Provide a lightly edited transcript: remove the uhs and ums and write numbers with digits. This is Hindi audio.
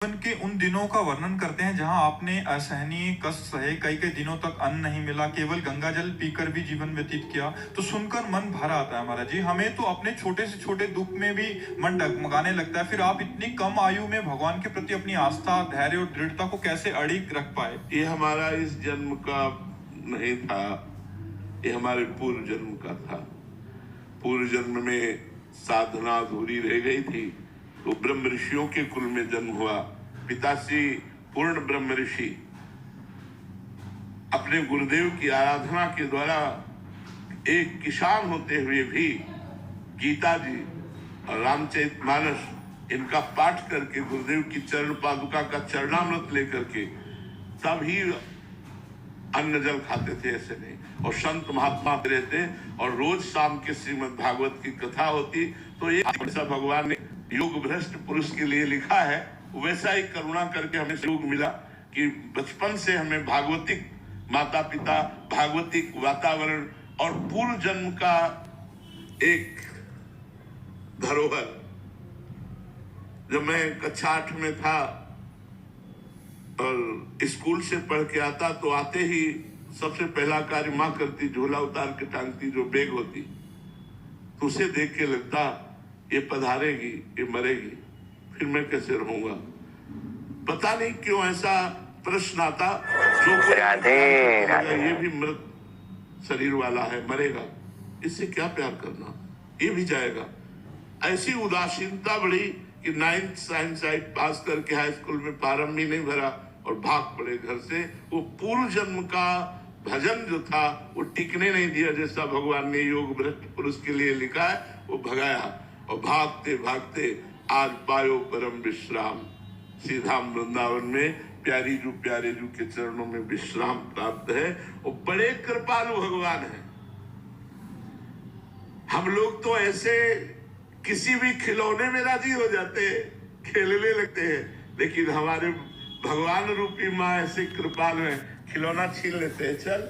जीवन के उन दिनों का वर्णन करते हैं जहां आपने असहनीय कष्ट सहे, कई-कई दिनों तक अन्न नहीं मिला, केवल गंगा जल पीकर भी जीवन व्यतीत किया। तो सुनकर मन भर आता है हमारा जी। हमें तो अपने छोटे से छोटे दुख में भी मन डगमगाने लगता है। फिर आप इतनी कम आयु में भगवान के प्रति अपनी आस्था, धैर्य और दृढ़ता को कैसे अड़िग रख पाए? ये हमारा इस जन्म का नहीं था, ये हमारे पूर्व जन्म का था। पूर्व जन्म में साधना अधूरी रह गई थी, तो ब्रह्म ऋषियों के कुल में जन्म हुआ। पिताश्री पूर्ण ब्रह्म ऋषि अपने गुरुदेव की आराधना के द्वारा एक किसान होते हुए भी गीता जी और रामचरितमानस इनका पाठ करके गुरुदेव की चरण पादुका का चरणामृत लेकर के तभी अन्न जल खाते थे, ऐसे नहीं। और संत महात्मा रहते और रोज शाम के श्रीमद् भागवत की कथा होती। तो ये ऐसा भगवान ने योग भ्रष्ट पुरुष के लिए लिखा है, वैसा ही करुणा करके हमें योग मिला कि बचपन से हमें भागवतिक माता पिता, भागवतिक वातावरण और पूर्व जन्म का एक धरोहर। जब मैं कक्षा 8 में था और स्कूल से पढ़ के आता, तो आते ही सबसे पहला कार्य माँ करती, झोला उतार के टांगती, जो बैग होती, तो उसे देख के लगता ये पधारेगी, ये मरेगी, फिर मैं कैसे रहूंगा। पता नहीं क्यों ऐसा प्रश्न आता, जो ये भी मृत शरीर वाला है, मरेगा, इससे क्या प्यार करना, ये भी जाएगा। ऐसी उदासीनता बढ़ी कि 9th साइंस साइड पास करके हाई स्कूल में फार्म भी नहीं भरा और भाग पड़े घर से। वो पूर्व जन्म का भजन जो था वो टिकने नहीं दिया, जैसा भगवान ने योग भ्रष्ट पुरुष के लिए लिखा है, वो भगाया। और भागते भागते आज पायो परम विश्राम, सीधा वृंदावन में प्यारे जू के चरणों में विश्राम प्राप्त है। वो बड़े कृपालु भगवान है। हम लोग तो ऐसे किसी भी खिलौने में राजी हो जाते हैं, खेलने लगते हैं, लेकिन हमारे भगवान रूपी माँ ऐसे कृपालु है, खिलौना छीन लेते हैं, चल